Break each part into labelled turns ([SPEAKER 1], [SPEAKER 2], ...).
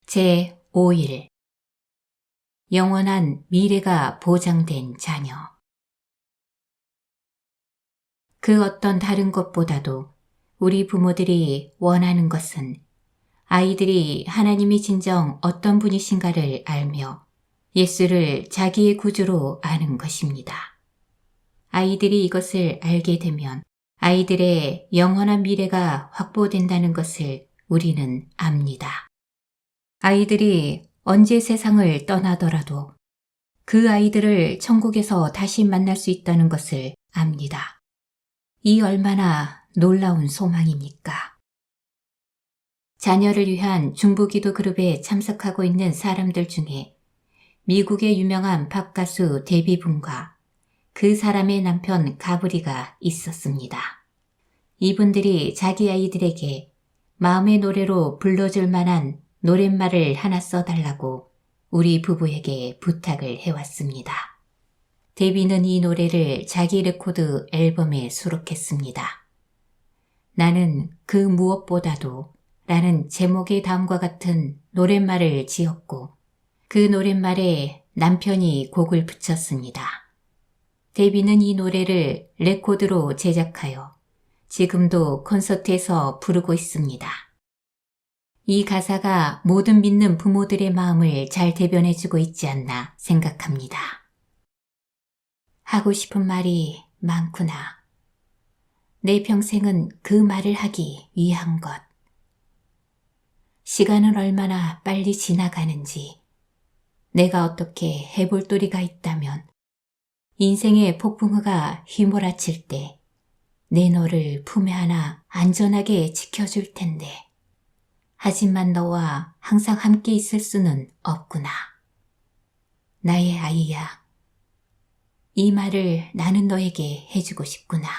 [SPEAKER 1] 제5일 영원한 미래가 보장된 자녀. 그 어떤 다른 것보다도 우리 부모들이 원하는 것은 아이들이 하나님이 진정 어떤 분이신가를 알며 예수를 자기의 구주로 아는 것입니다. 아이들이 이것을 알게 되면 아이들의 영원한 미래가 확보된다는 것을 우리는 압니다. 아이들이 언제 세상을 떠나더라도 그 아이들을 천국에서 다시 만날 수 있다는 것을 압니다. 이 얼마나 놀라운 소망입니까? 자녀를 위한 중보기도 그룹에 참석하고 있는 사람들 중에 미국의 유명한 팝 가수 데비분과 그 사람의 남편 가브리가 있었습니다. 이분들이 자기 아이들에게 마음의 노래로 불러줄 만한 노랫말을 하나 써달라고 우리 부부에게 부탁을 해왔습니다. 데비는 이 노래를 자기 레코드 앨범에 수록했습니다. 나는 그 무엇보다도 라는 제목의 다음과 같은 노랫말을 지었고 그 노랫말에 남편이 곡을 붙였습니다. 데비는 이 노래를 레코드로 제작하여 지금도 콘서트에서 부르고 있습니다. 이 가사가 모든 믿는 부모들의 마음을 잘 대변해주고 있지 않나 생각합니다. 하고 싶은 말이 많구나. 내 평생은 그 말을 하기 위한 것. 시간은 얼마나 빨리 지나가는지 내가 어떻게 해볼 도리가 있다면 인생의 폭풍우가 휘몰아칠 때 내 너를 품에 안아 안전하게 지켜줄 텐데 하지만 너와 항상 함께 있을 수는 없구나. 나의 아이야. 이 말을 나는 너에게 해주고 싶구나.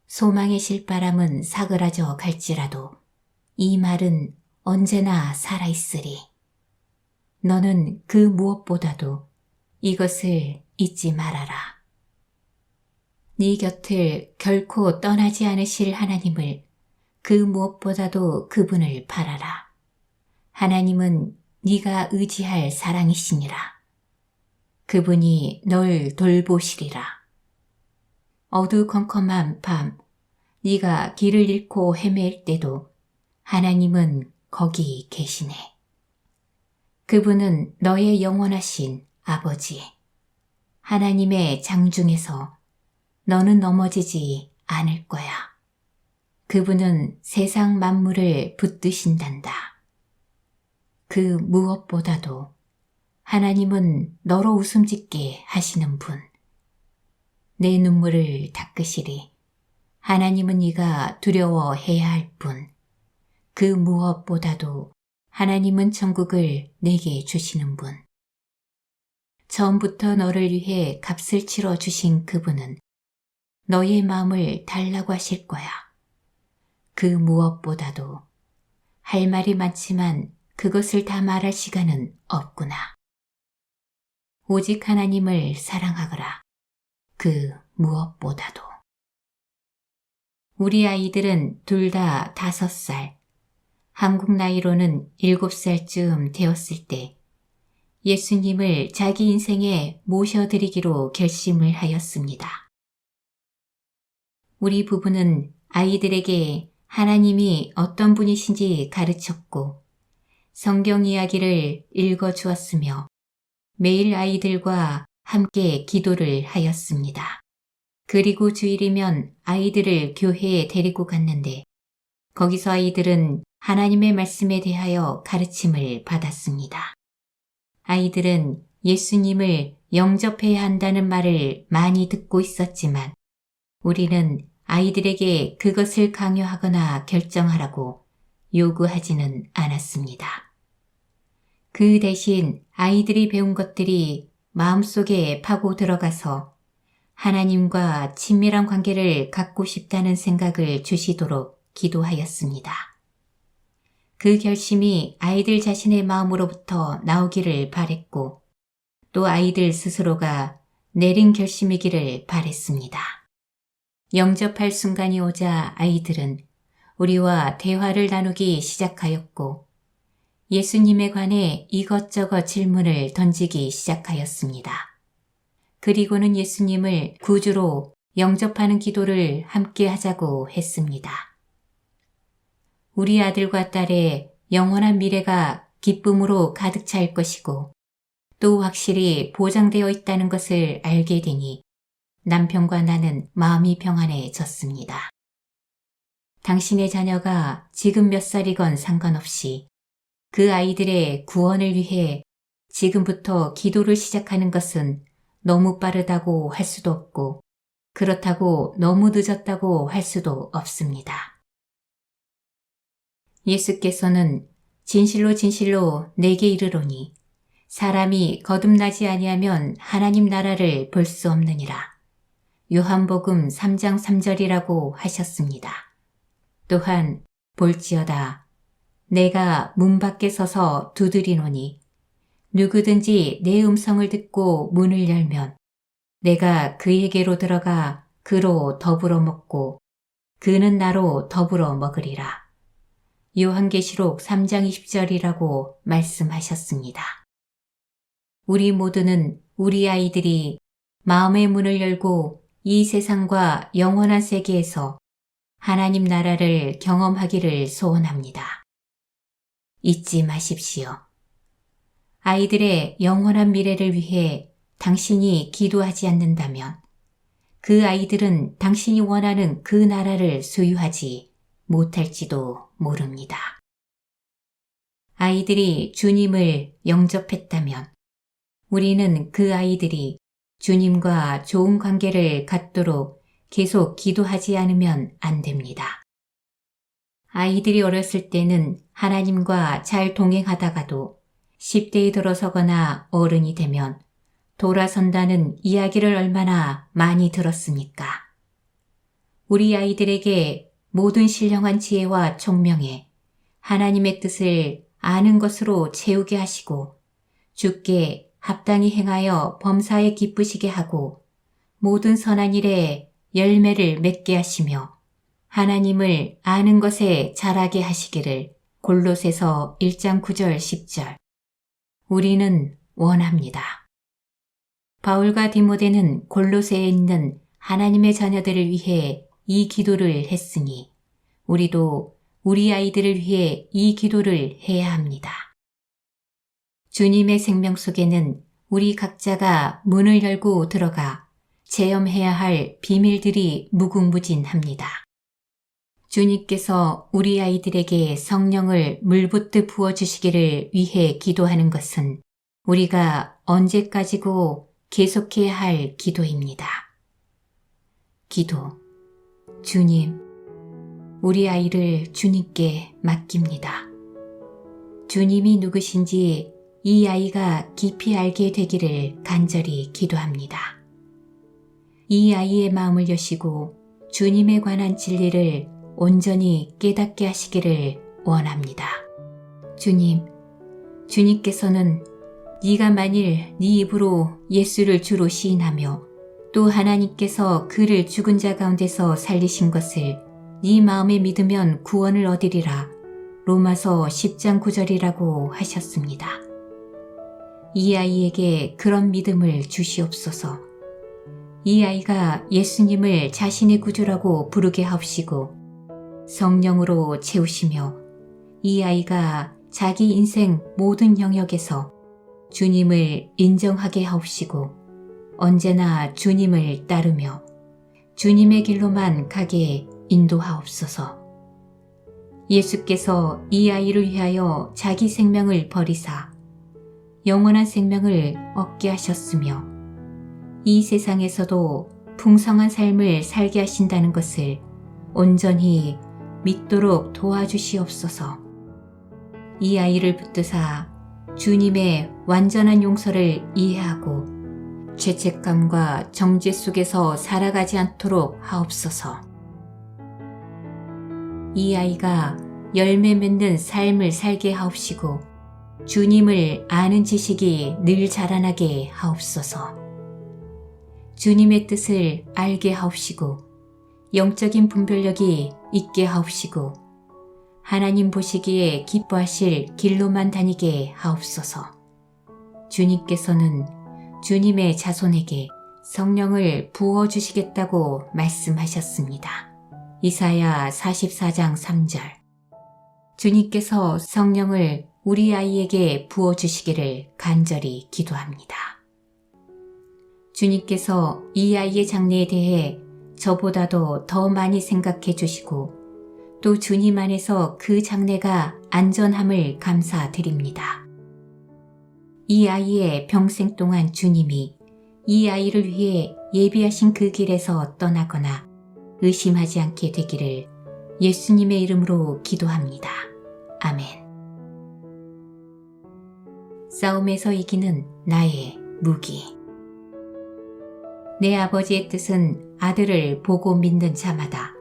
[SPEAKER 1] 소망의 실바람은 사그라져 갈지라도 이 말은 언제나 살아있으리. 너는 그 무엇보다도 이것을 잊지 말아라. 네 곁을 결코 떠나지 않으실 하나님을 그 무엇보다도 그분을 바라라. 하나님은 네가 의지할 사랑이시니라. 그분이 널 돌보시리라. 어두컴컴한 밤, 네가 길을 잃고 헤맬 때도 하나님은 거기 계시네. 그분은 너의 영원하신 아버지. 하나님의 장중에서 너는 넘어지지 않을 거야. 그분은 세상 만물을 붙드신단다. 그 무엇보다도 하나님은 너로 웃음 짓게 하시는 분. 내 눈물을 닦으시리. 하나님은 네가 두려워해야 할 분. 그 무엇보다도 하나님은 천국을 내게 주시는 분. 처음부터 너를 위해 값을 치러 주신 그분은 너의 마음을 달라고 하실 거야. 그 무엇보다도 할 말이 많지만 그것을 다 말할 시간은 없구나. 오직 하나님을 사랑하거라. 그 무엇보다도. 우리 아이들은 둘 다 5살, 한국 나이로는 7살쯤 되었을 때 예수님을 자기 인생에 모셔드리기로 결심을 하였습니다. 우리 부부는 아이들에게 하나님이 어떤 분이신지 가르쳤고 성경 이야기를 읽어주었으며 매일 아이들과 함께 기도를 하였습니다. 그리고 주일이면 아이들을 교회에 데리고 갔는데 거기서 아이들은 하나님의 말씀에 대하여 가르침을 받았습니다. 아이들은 예수님을 영접해야 한다는 말을 많이 듣고 있었지만 우리는 아이들에게 그것을 강요하거나 결정하라고 요구하지는 않았습니다. 그 대신 아이들이 배운 것들이 마음속에 파고 들어가서 하나님과 친밀한 관계를 갖고 싶다는 생각을 주시도록 기도하였습니다. 그 결심이 아이들 자신의 마음으로부터 나오기를 바랬고 또 아이들 스스로가 내린 결심이기를 바랬습니다. 영접할 순간이 오자 아이들은 우리와 대화를 나누기 시작하였고 예수님에 관해 이것저것 질문을 던지기 시작하였습니다. 그리고는 예수님을 구주로 영접하는 기도를 함께 하자고 했습니다. 우리 아들과 딸의 영원한 미래가 기쁨으로 가득 찰 것이고 또 확실히 보장되어 있다는 것을 알게 되니 남편과 나는 마음이 평안해졌습니다. 당신의 자녀가 지금 몇 살이건 상관없이 그 아이들의 구원을 위해 지금부터 기도를 시작하는 것은 너무 빠르다고 할 수도 없고 그렇다고 너무 늦었다고 할 수도 없습니다. 예수께서는 진실로 진실로 내게 이르노니 사람이 거듭나지 아니하면 하나님 나라를 볼 수 없느니라. 요한복음 3장 3절이라고 하셨습니다. 또한 볼지어다 내가 문 밖에 서서 두드리노니 누구든지 내 음성을 듣고 문을 열면 내가 그에게로 들어가 그로 더불어 먹고 그는 나로 더불어 먹으리라. 요한계시록 3장 20절이라고 말씀하셨습니다. 우리 모두는 우리 아이들이 마음의 문을 열고 이 세상과 영원한 세계에서 하나님 나라를 경험하기를 소원합니다. 잊지 마십시오. 아이들의 영원한 미래를 위해 당신이 기도하지 않는다면 그 아이들은 당신이 원하는 그 나라를 소유하지 못할지도 모릅니다. 아이들이 주님을 영접했다면 우리는 그 아이들이 주님과 좋은 관계를 갖도록 계속 기도하지 않으면 안 됩니다. 아이들이 어렸을 때는 하나님과 잘 동행하다가도 10대에 들어서거나 어른이 되면 돌아선다는 이야기를 얼마나 많이 들었습니까? 우리 아이들에게 모든 신령한 지혜와 총명에 하나님의 뜻을 아는 것으로 채우게 하시고 주께 합당히 행하여 범사에 기쁘시게 하고 모든 선한 일에 열매를 맺게 하시며 하나님을 아는 것에 자라게 하시기를 골로새서 1장 9절 10절 우리는 원합니다. 바울과 디모데는 골로새에 있는 하나님의 자녀들을 위해 이 기도를 했으니 우리도 우리 아이들을 위해 이 기도를 해야 합니다. 주님의 생명 속에는 우리 각자가 문을 열고 들어가 체험해야 할 비밀들이 무궁무진합니다. 주님께서 우리 아이들에게 성령을 물붓듯 부어주시기를 위해 기도하는 것은 우리가 언제까지고 계속해야 할 기도입니다. 기도. 주님, 우리 아이를 주님께 맡깁니다. 주님이 누구신지 이 아이가 깊이 알게 되기를 간절히 기도합니다. 이 아이의 마음을 여시고 주님에 관한 진리를 온전히 깨닫게 하시기를 원합니다. 주님, 주님께서는 네가 만일 네 입으로 예수를 주로 시인하며 또 하나님께서 그를 죽은 자 가운데서 살리신 것을 네 마음에 믿으면 구원을 얻으리라. 로마서 10장 9절이라고 하셨습니다. 이 아이에게 그런 믿음을 주시옵소서. 이 아이가 예수님을 자신의 구주라고 부르게 하옵시고 성령으로 채우시며 이 아이가 자기 인생 모든 영역에서 주님을 인정하게 하옵시고 언제나 주님을 따르며 주님의 길로만 가게 인도하옵소서. 예수께서 이 아이를 위하여 자기 생명을 버리사 영원한 생명을 얻게 하셨으며 이 세상에서도 풍성한 삶을 살게 하신다는 것을 온전히 믿도록 도와주시옵소서. 이 아이를 붙드사 주님의 완전한 용서를 이해하고 죄책감과 정죄 속에서 살아가지 않도록 하옵소서. 이 아이가 열매 맺는 삶을 살게 하옵시고 주님을 아는 지식이 늘 자라나게 하옵소서. 주님의 뜻을 알게 하옵시고 영적인 분별력이 있게 하옵시고 하나님 보시기에 기뻐하실 길로만 다니게 하옵소서. 주님께서는 주님의 자손에게 성령을 부어주시겠다고 말씀하셨습니다. 이사야 44장 3절. 주님께서 성령을 우리 아이에게 부어주시기를 간절히 기도합니다. 주님께서 이 아이의 장래에 대해 저보다도 더 많이 생각해 주시고 또 주님 안에서 그 장래가 안전함을 감사드립니다. 이 아이의 평생 동안 주님이 이 아이를 위해 예비하신 그 길에서 떠나거나 의심하지 않게 되기를 예수님의 이름으로 기도합니다. 아멘. 싸움에서 이기는 나의 무기. 내 아버지의 뜻은 아들을 보고 믿는 자마다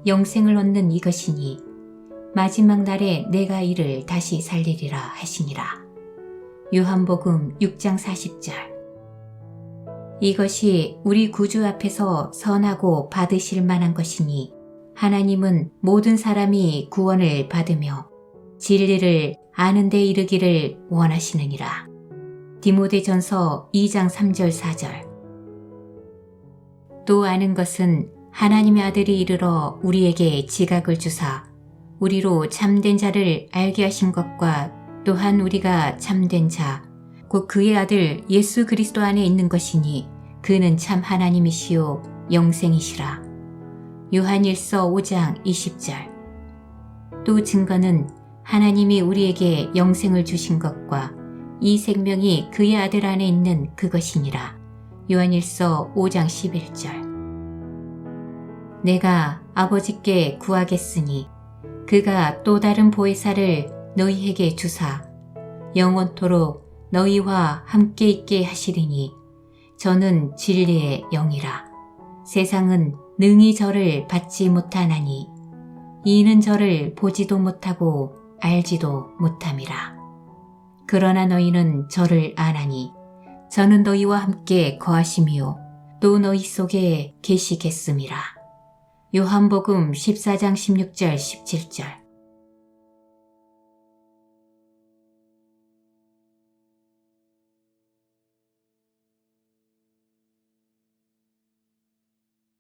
[SPEAKER 1] 영생을 얻는 이것이니 마지막 날에 내가 이를 다시 살리리라 하시니라. 요한복음 6장 40절. 이것이 우리 구주 앞에서 선하고 받으실 만한 것이니 하나님은 모든 사람이 구원을 받으며 진리를 아는 데 이르기를 원하시느니라. 디모데전서 2장 3절 4절. 또 아는 것은 하나님의 아들이 이르러 우리에게 지각을 주사 우리로 참된 자를 알게 하신 것과 또한 우리가 참된 자, 곧 그의 아들 예수 그리스도 안에 있는 것이니 그는 참 하나님이시요 영생이시라. 요한일서 5장 20절. 또 증거는 하나님이 우리에게 영생을 주신 것과 이 생명이 그의 아들 안에 있는 그것이니라. 요한일서 5장 11절. 내가 아버지께 구하겠으니 그가 또 다른 보혜사를 너희에게 주사 영원토록 너희와 함께 있게 하시리니 저는 진리의 영이라. 세상은 능히 저를 받지 못하나니 이는 저를 보지도 못하고 알지도 못함이라. 그러나 너희는 저를 아나니 저는 너희와 함께 거하심이요 또 너희 속에 계시겠음이라. 요한복음 14장 16절 17절.